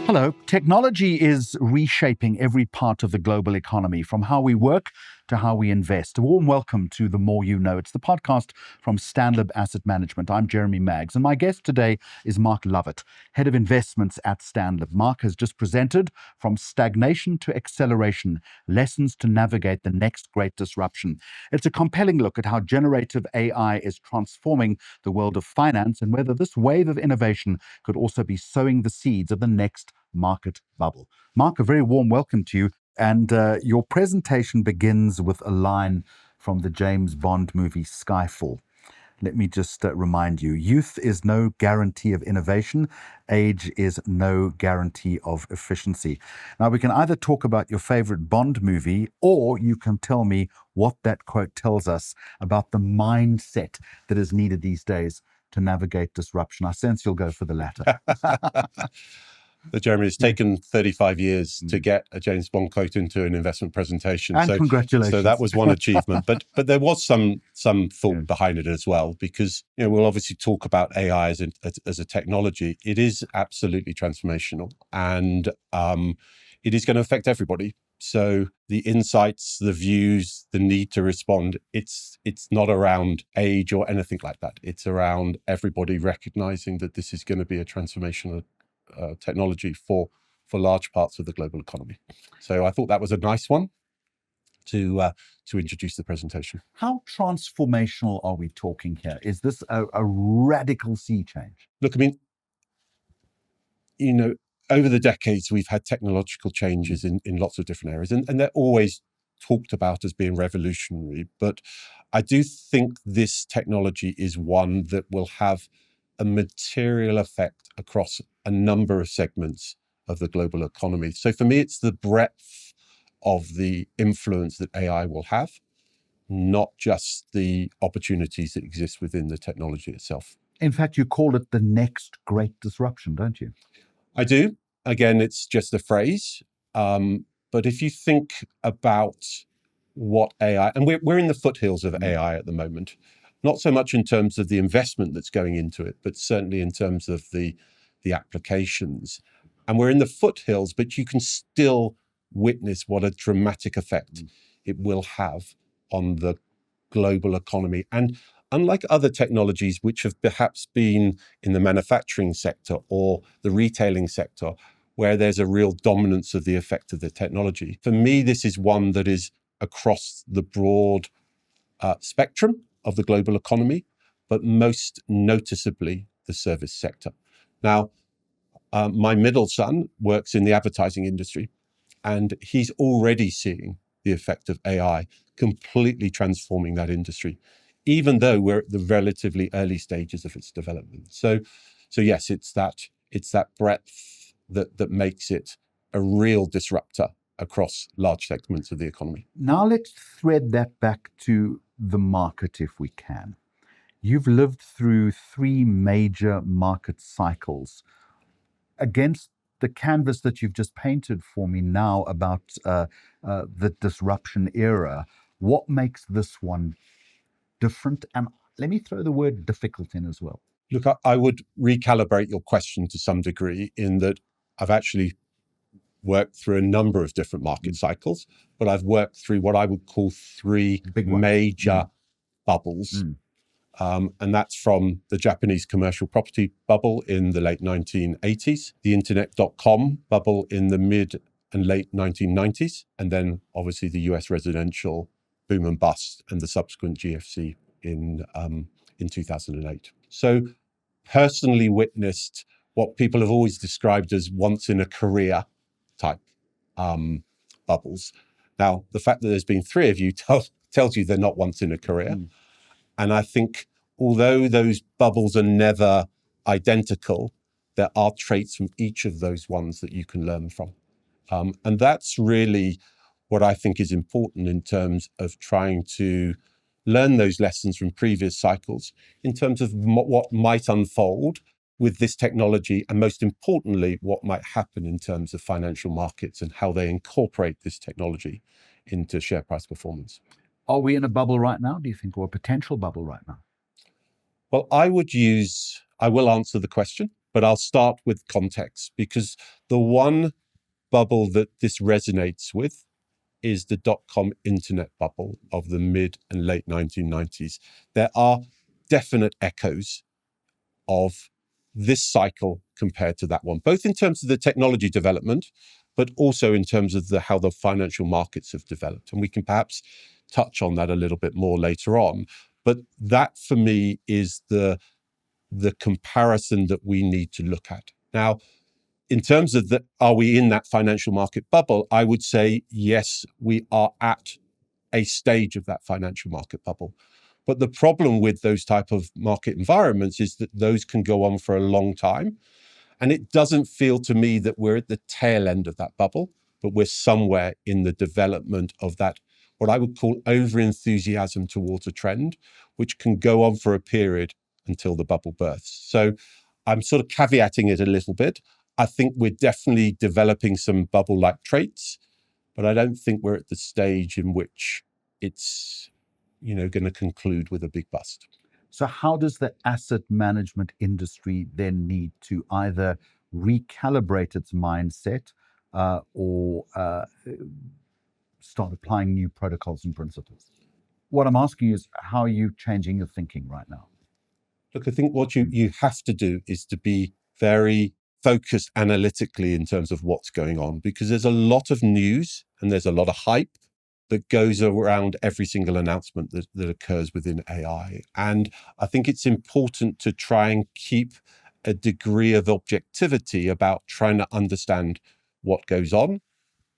Hello. Technology is reshaping every part of the global economy, from how we work to how we invest. A warm welcome to The More You Know. It's the podcast from STANLIB Asset Management. I'm Jeremy Maggs, and my guest today is Mark Lovett, Head of Investments at STANLIB. Mark has just presented From Stagnation to Acceleration, Lessons to Navigate the Next Great Disruption. It's a compelling look at how generative AI is transforming the world of finance and whether this wave of innovation could also be sowing the seeds of the next market bubble. Mark, a very warm welcome to you. And your presentation begins with a line from the James Bond movie Skyfall. Let me just remind you, youth is no guarantee of innovation. Age is no guarantee of efficiency. Now, we can either talk about your favorite Bond movie, or you can tell me what that quote tells us about the mindset that is needed these days to navigate disruption. I sense you'll go for the latter. Jeremy, it's taken 35 years to get a James Bond quote into an investment presentation. And congratulations. So that was one achievement, but there was some thought behind it as well, because we'll obviously talk about AI as a technology. It is absolutely transformational, and it is going to affect everybody. So the insights, the views, the need to respond, it's not around age or anything like that. It's around everybody recognizing that this is going to be a transformational technology for large parts of the global economy. So I thought that was a nice one to introduce the presentation. How transformational are we talking here? Is this a radical sea change? Look, I mean, over the decades, we've had technological changes in lots of different areas, and they're always talked about as being revolutionary. But I do think this technology is one that will have a material effect across a number of segments of the global economy. So for me, it's the breadth of the influence that AI will have, not just the opportunities that exist within the technology itself. In fact, you call it the next great disruption, don't you? I do. Again, it's just a phrase. But if you think about what AI, and we're in the foothills of AI at the moment, not so much in terms of the investment that's going into it, but certainly in terms of the applications. And we're in the foothills, but you can still witness what a dramatic effect it will have on the global economy. And unlike other technologies, which have perhaps been in the manufacturing sector or the retailing sector, where there's a real dominance of the effect of the technology, for me, this is one that is across the broad spectrum of the global economy, but most noticeably the service sector. Now, my middle son works in the advertising industry, and he's already seeing the effect of AI completely transforming that industry, even though we're at the relatively early stages of its development. So yes, it's that breadth that makes it a real disruptor across large segments of the economy. Now let's thread that back to the market if we can. You've lived through 3 major market cycles. Against the canvas that you've just painted for me now about the disruption era, what makes this one different? And let me throw the word difficult in as well. Look, I would recalibrate your question to some degree in that I've actually worked through a number of different market cycles, but I've worked through what I would call 3 major bubbles. And that's from the Japanese commercial property bubble in the late 1980s, the internet.com bubble in the mid and late 1990s, and then obviously the US residential boom and bust and the subsequent GFC in 2008. So personally witnessed what people have always described as once in a career type bubbles. Now, the fact that there's been 3 of you tells you they're not once in a career. And I think although those bubbles are never identical, there are traits from each of those ones that you can learn from. And that's really what I think is important in terms of trying to learn those lessons from previous cycles in terms of what might unfold with this technology, and most importantly, what might happen in terms of financial markets and how they incorporate this technology into share price performance. Are we in a bubble right now, do you think, or a potential bubble right now? Well, I will answer the question, but I'll start with context, because the one bubble that this resonates with is the dot-com internet bubble of the mid and late 1990s. There are definite echoes of this cycle compared to that one, both in terms of the technology development, but also in terms of how the financial markets have developed. And we can perhaps touch on that a little bit more later on. But that, for me, is the comparison that we need to look at. Now, in terms of are we in that financial market bubble? I would say, yes, we are at a stage of that financial market bubble. But the problem with those type of market environments is that those can go on for a long time. And it doesn't feel to me that we're at the tail end of that bubble, but we're somewhere in the development of that, what I would call over-enthusiasm towards a trend, which can go on for a period until the bubble bursts. So I'm sort of caveating it a little bit. I think we're definitely developing some bubble-like traits, but I don't think we're at the stage in which it's, going to conclude with a big bust. So how does the asset management industry then need to either recalibrate its mindset or start applying new protocols and principles? What I'm asking you is, how are you changing your thinking right now? Look, I think what you have to do is to be very focused analytically in terms of what's going on, because there's a lot of news and there's a lot of hype that goes around every single announcement that occurs within AI. And I think it's important to try and keep a degree of objectivity about trying to understand what goes on,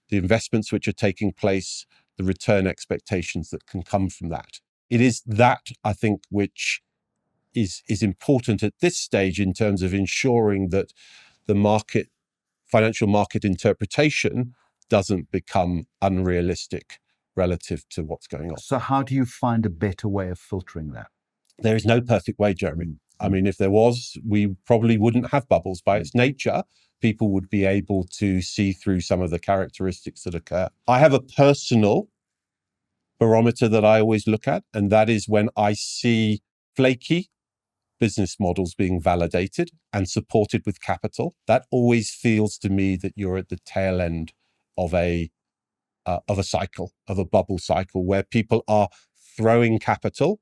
the investments which are taking place, the return expectations that can come from that. It is that, I think, which is important at this stage in terms of ensuring that the financial market interpretation doesn't become unrealistic relative to what's going on. So how do you find a better way of filtering that? There is no perfect way, Jeremy. I mean, if there was, we probably wouldn't have bubbles. By its nature, people would be able to see through some of the characteristics that occur. I have a personal barometer that I always look at, and that is when I see flaky business models being validated and supported with capital. That always feels to me that you're at the tail end of a cycle, of a bubble cycle, where people are throwing capital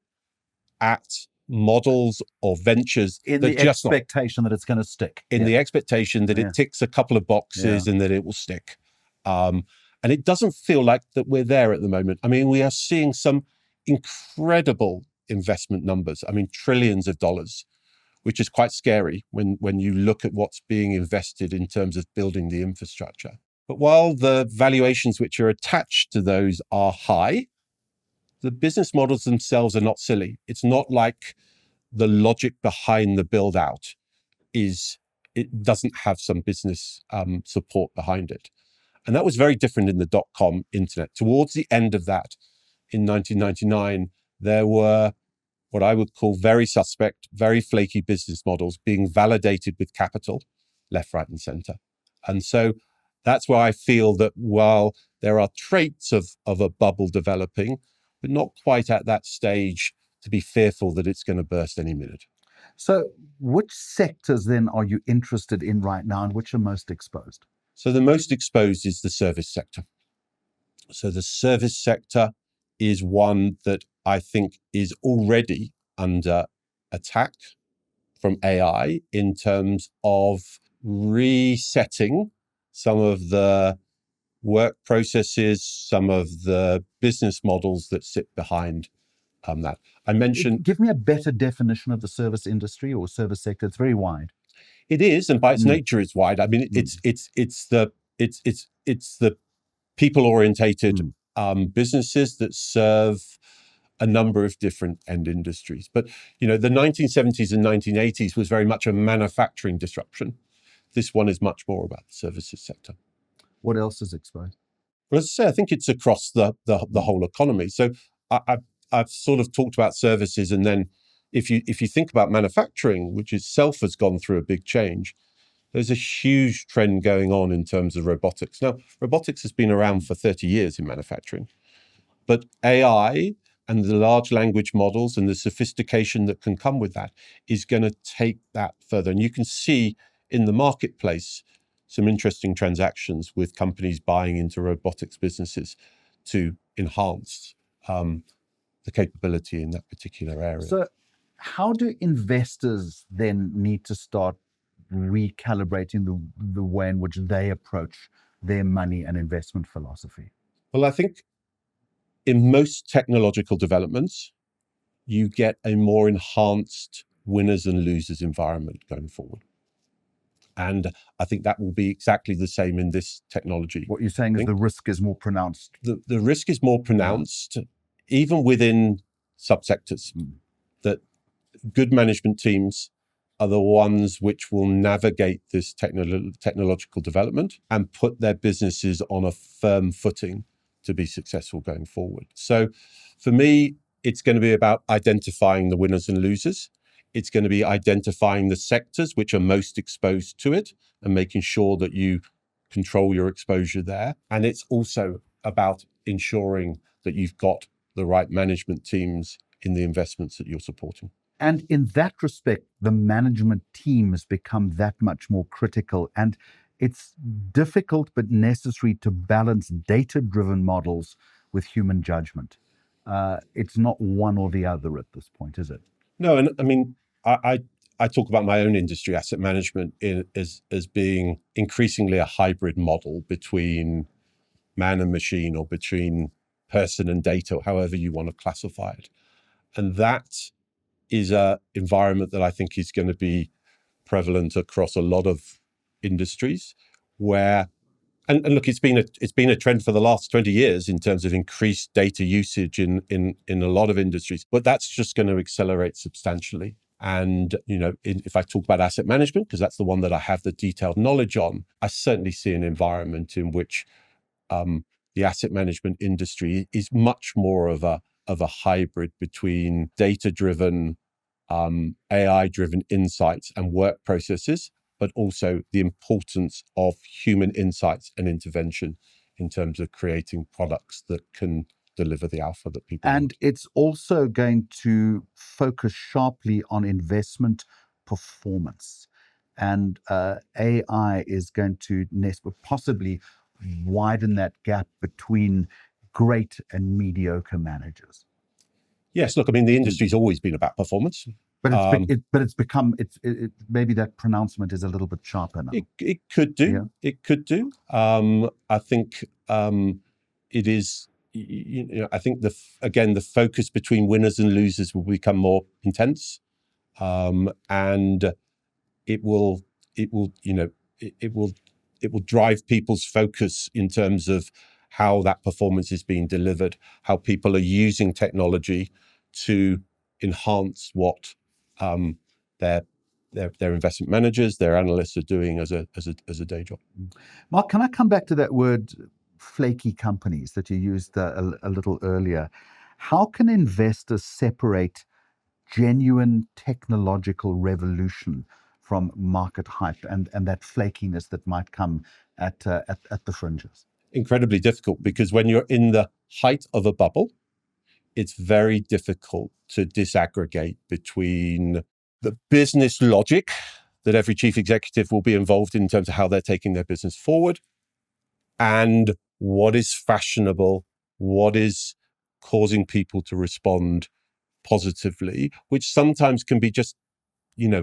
at models or ventures in the expectation that it's going to stick. In the expectation that it ticks a couple of boxes and that it will stick. And it doesn't feel like that we're there at the moment. I mean, we are seeing some incredible investment numbers. I mean, trillions of dollars, which is quite scary when you look at what's being invested in terms of building the infrastructure. But while the valuations which are attached to those are high, the business models themselves are not silly. It's not like the logic behind the build out it doesn't have some business support behind it. And that was very different in the dot-com internet. Towards the end of that, in 1999, there were what I would call very suspect, very flaky business models being validated with capital, left, right, and center. And so that's where I feel that while there are traits of a bubble developing, but not quite at that stage to be fearful that it's going to burst any minute. So which sectors then are you interested in right now, and which are most exposed? So the most exposed is the service sector. So the service sector is one that I think is already under attack from AI in terms of resetting some of the work processes, some of the business models that sit behind that. I mentioned... Give me a better definition of the service industry or service sector. It's very wide. It is, and by its nature, it's wide. I mean, it's the people-orientated businesses that serve a number of different end industries. But the 1970s and 1980s was very much a manufacturing disruption. This one is much more about the services sector. What else is exposed? Well, as I say, I think it's across the whole economy. So I've sort of talked about services, and then if you think about manufacturing, which itself has gone through a big change, there's a huge trend going on in terms of robotics. Now, robotics has been around for 30 years in manufacturing, but AI and the large language models and the sophistication that can come with that is going to take that further. And you can see in the marketplace some interesting transactions with companies buying into robotics businesses to enhance the capability in that particular area. So how do investors then need to start recalibrating the way in which they approach their money and investment philosophy? Well, I think in most technological developments, you get a more enhanced winners and losers environment going forward. And I think that will be exactly the same in this technology. What you're saying is the risk is more pronounced. The risk is more pronounced, even within subsectors, that good management teams are the ones which will navigate this technological development and put their businesses on a firm footing to be successful going forward. So for me, it's going to be about identifying the winners and losers. It's going to be identifying the sectors which are most exposed to it and making sure that you control your exposure there. And it's also about ensuring that you've got the right management teams in the investments that you're supporting. And in that respect, the management team has become that much more critical. And it's difficult but necessary to balance data-driven models with human judgment. It's not one or the other at this point, is it? No, and I mean, I talk about my own industry, asset management, as being increasingly a hybrid model between man and machine, or between person and data, or however you want to classify it. And that is an environment that I think is going to be prevalent across a lot of industries where, and look, it's been a trend for the last 20 years in terms of increased data usage in a lot of industries, but that's just going to accelerate substantially. And, if I talk about asset management, because that's the one that I have the detailed knowledge on, I certainly see an environment in which the asset management industry is much more of a hybrid between data-driven, AI-driven insights and work processes, but also the importance of human insights and intervention in terms of creating products that can deliver the alpha that people And want. it's also going to focus sharply on investment performance. And AI is going to possibly widen that gap between great and mediocre managers. Yes, look, I mean, the industry's always been about performance. But it's become maybe that pronouncement is a little bit sharper now. It could do. Yeah. It could do. I think it is. I think the focus between winners and losers will become more intense, and it will drive people's focus in terms of how that performance is being delivered, how people are using technology to enhance what their investment managers, their analysts are doing as a day job. Mark, can I come back to that word flaky companies that you used a little earlier? How can investors separate genuine technological revolution from market hype and that flakiness that might come at the fringes? Incredibly difficult, because when you're in the height of a bubble, it's very difficult to disaggregate between the business logic that every chief executive will be involved in terms of how they're taking their business forward, and what is fashionable, what is causing people to respond positively, which sometimes can be just,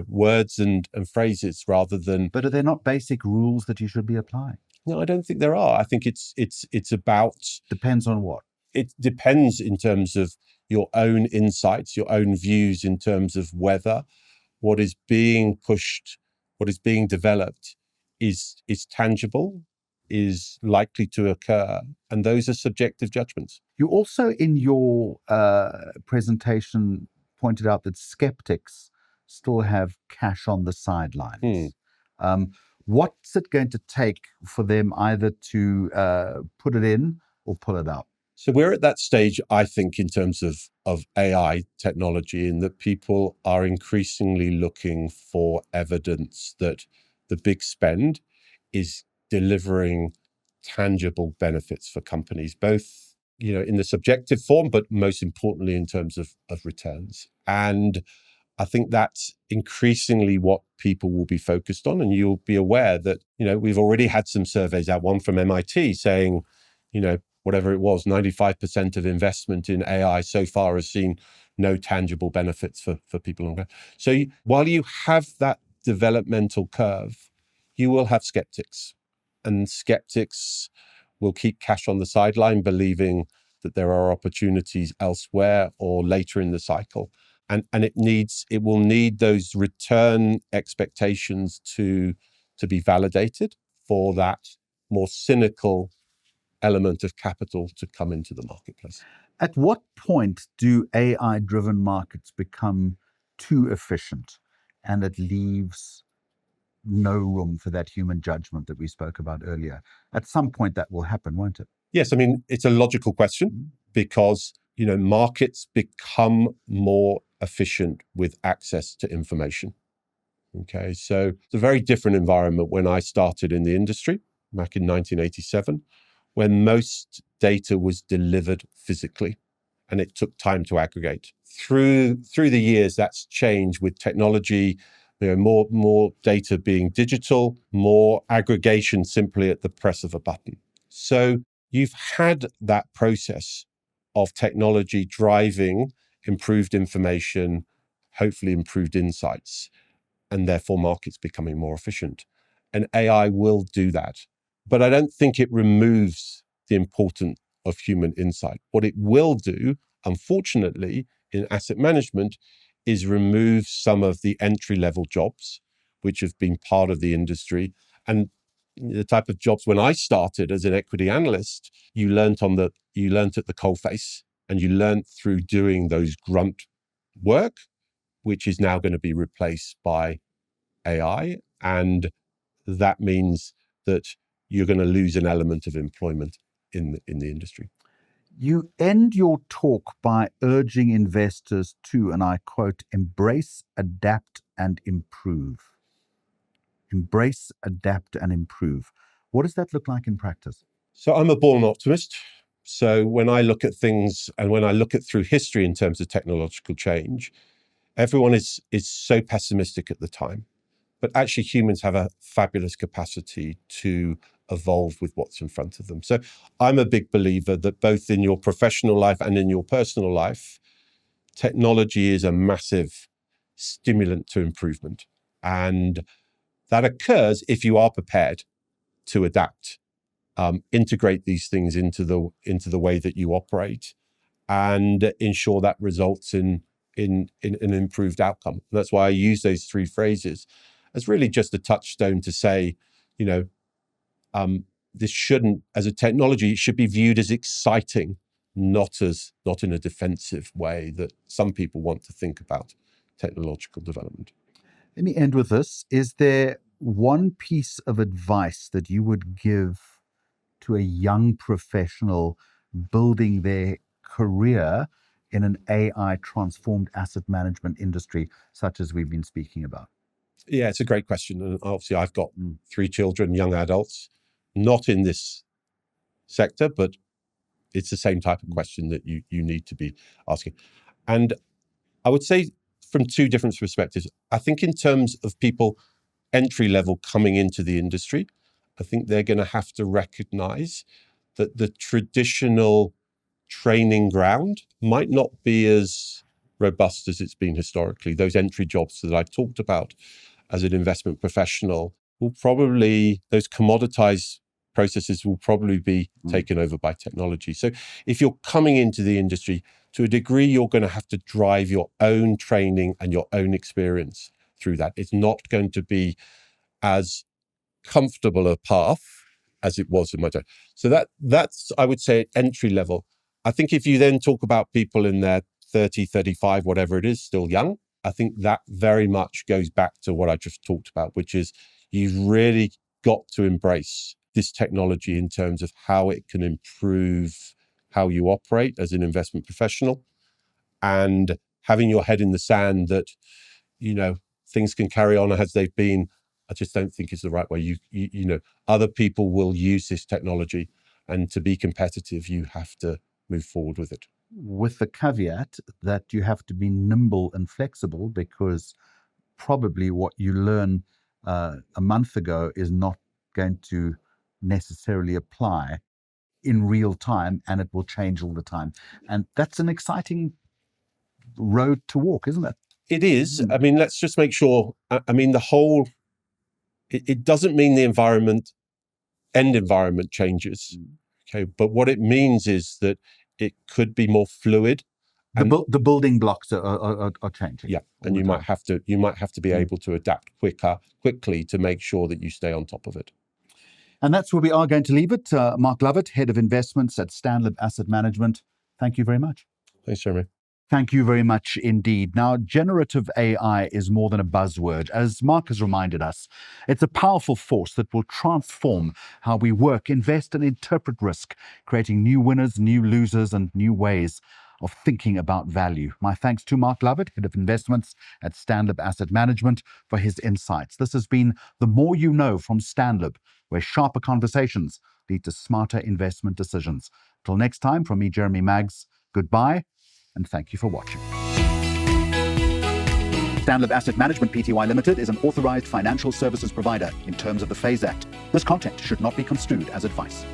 words and phrases rather than. But are there not basic rules that you should be applying? No, I don't think there are. I think it's about. Depends on what? It depends in terms of your own insights, your own views in terms of whether what is being pushed, what is being developed is tangible, is likely to occur. And those are subjective judgments. You also, in your presentation, pointed out that skeptics still have cash on the sidelines. What's it going to take for them either to put it in or pull it out? So we're at that stage, I think, in terms of AI technology, in that people are increasingly looking for evidence that the big spend is delivering tangible benefits for companies, both in the subjective form, but most importantly in terms of returns. And I think that's increasingly what people will be focused on. And you'll be aware that, we've already had some surveys out, one from MIT saying, whatever it was, 95% of investment in AI so far has seen no tangible benefits for people. So while you have that developmental curve, you will have skeptics. And skeptics will keep cash on the sideline, believing that there are opportunities elsewhere or later in the cycle. And it will need those return expectations to be validated for that more cynical element of capital to come into the marketplace. At what point do AI-driven markets become too efficient and it leaves no room for that human judgment that we spoke about earlier? At some point that will happen, won't it? Yes, I mean, it's a logical question because, markets become more efficient with access to information. Okay, so it's a very different environment when I started in the industry back in 1987, when most data was delivered physically and it took time to aggregate. Through the years, that's changed with technology, more data being digital, more aggregation simply at the press of a button. So you've had that process of technology driving improved information, hopefully improved insights, and therefore markets becoming more efficient. And AI will do that. But I don't think it removes the importance of human insight. What it will do, unfortunately, in asset management is remove some of the entry-level jobs, which have been part of the industry. And the type of jobs when I started as an equity analyst, you learnt at the coalface, and you learnt through doing those grunt work, which is now going to be replaced by AI. And that means that you're going to lose an element of employment in the industry. You end your talk by urging investors to, and I quote, embrace, adapt, and improve. Embrace, adapt, and improve. What does that look like in practice? So I'm a born optimist. So when I look at things and when I look at through history in terms of technological change, everyone is so pessimistic at the time. But actually humans have a fabulous capacity to evolve with what's in front of them. So I'm a big believer that both in your professional life and in your personal life, technology is a massive stimulant to improvement. And that occurs if you are prepared to adapt, integrate these things into the way that you operate, and ensure that results in an improved outcome. And that's why I use those three phrases as really just a touchstone to say, this shouldn't, as a technology, it should be viewed as exciting, not in a defensive way that some people want to think about technological development. Let me end with this. Is there one piece of advice that you would give to a young professional building their career in an AI transformed asset management industry, such as we've been speaking about? Yeah, it's a great question. And obviously I've got 3 children, young adults, not in this sector, but it's the same type of question that you need to be asking. And I would say from 2 different perspectives. I think in terms of people entry level coming into the industry, I think they're going to have to recognize that the traditional training ground might not be as robust as it's been historically. Those entry jobs that I've talked about as an investment professional those commoditized processes will probably be taken over by technology. So if you're coming into the industry, to a degree, you're going to have to drive your own training and your own experience through that. It's not going to be as comfortable a path as it was in my time. So that's, I would say, entry level. I think if you then talk about people in their 30, 35, whatever it is, still young, I think that very much goes back to what I just talked about, which is you've really got to embrace this technology in terms of how it can improve how you operate as an investment professional, and having your head in the sand that, things can carry on as they've been. I just don't think it's the right way. Other people will use this technology, and to be competitive, you have to move forward with it. With the caveat that you have to be nimble and flexible, because probably what you learn a month ago is not going to necessarily apply in real time, and it will change all the time. And that's an exciting road to walk, isn't it? It is. I mean, let's just make sure. I mean, it doesn't mean the end environment changes. Okay. But what it means is that it could be more fluid. The building blocks are changing. Yeah. And you might have to be able to adapt quickly to make sure that you stay on top of it. And that's where we are going to leave it. Mark Lovett, Head of Investments at STANLIB Asset Management. Thank you very much. Thanks, Jeremy. Thank you very much indeed. Now, generative AI is more than a buzzword. As Mark has reminded us, it's a powerful force that will transform how we work, invest, and interpret risk, creating new winners, new losers, and new ways of thinking about value. My thanks to Mark Lovett, Head of Investments at STANLIB Asset Management, for his insights. This has been The More You Know from STANLIB, where sharper conversations lead to smarter investment decisions. Till next time, from me, Jeremy Maggs, goodbye, and thank you for watching. STANLIB Asset Management Pty Limited is an authorised financial services provider in terms of the FAIS Act. This content should not be construed as advice.